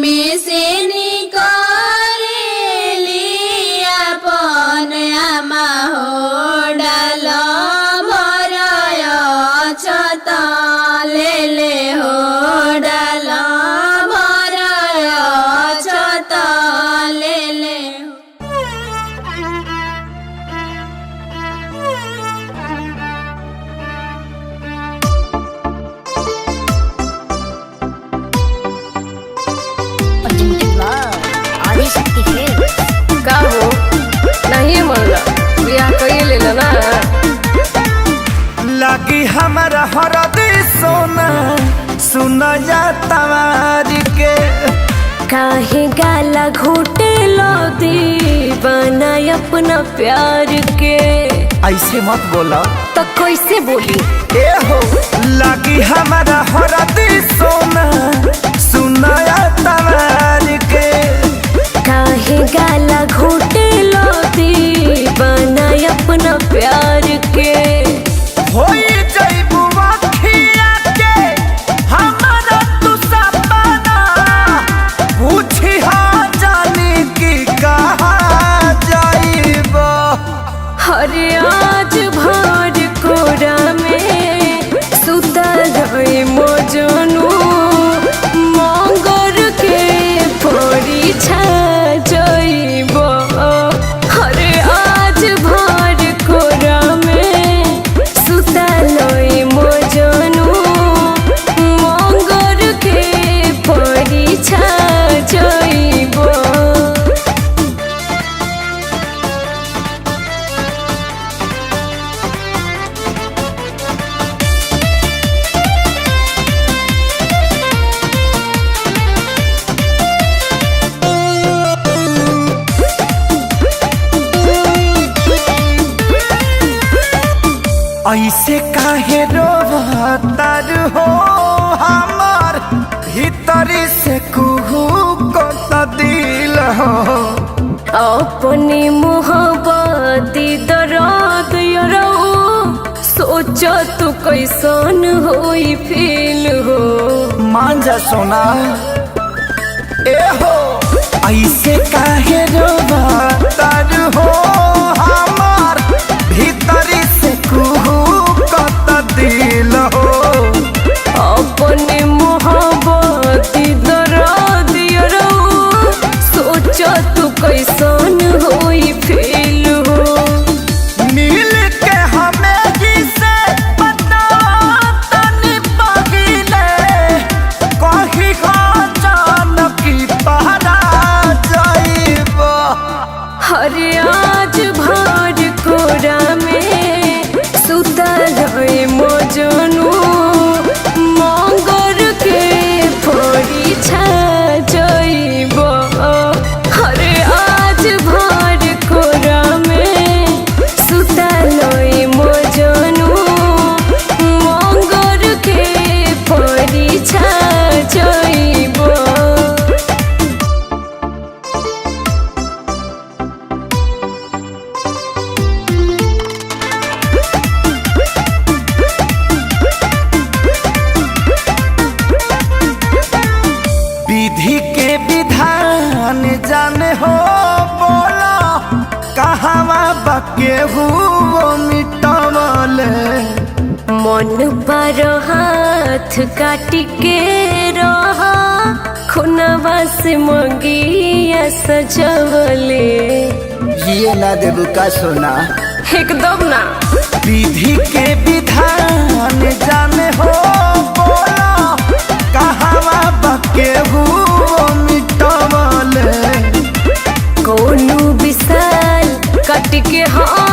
में से निकालेली अपन आमा हो डाल भरय छत लेले हो डाल भरय छत लेले हो। का हो नहीं मनला बियाह कइए लेला ना लगी हमारा हरदी सोना सुना जा तवारी के काहे गाला घोटे लो दीवाना अपना प्यार के। ऐसे मत बोला तो कैसे बोली ए हो लगी हमारा हरदी सोना सुना जा तवारी के काहे गाला घोटे लो दीवाना अपना प्यार के। होई जइबू अखिया के हमारा तू सपना पूछी हाँ जानी की कहा जाइबा। हरे आज भर कोरा में सुतल रहे मजनू मंगर के परीक्षा जइब। हरे आज भर कोरा में सुतल रहे मजनू मंगर के परीक्षा जइब। ऐसे काहे रोवतार हो हमार भीतरी से कुहू को दिल हो। अपनी मोहब्बती दर्द यरो सोच तू कैसन होई फील हो। मान जा सोना ए हो ऐसे काहे रोवतार हो हमार भीतरी से कुहू को दिल हो। अपनी मोहब्बती दर्द यरो सोच तू कैसन होई फील हो। मिल के हमें जिसे पता तनी पगिले कही जान की पहरा जाइबा। हरे आज भर कोरा में सुतल रहे मजनू मंगर के परीक्षा जइब। हरे आज भर कोरा में सुतल रहे मजनू मंगर के परीक्षा जइब। विधि के विधान जाने हो बोला कहवा बके हुओ मिटवले। मन पर हाथ काट के रहा खुनवा से मंगिया सजवले। ये ना देबू का सोना एकदम ना विधि के विधान जाने हो बोला कहवा बके हुओ मिटवले। कोनो विशाल काट के हाँ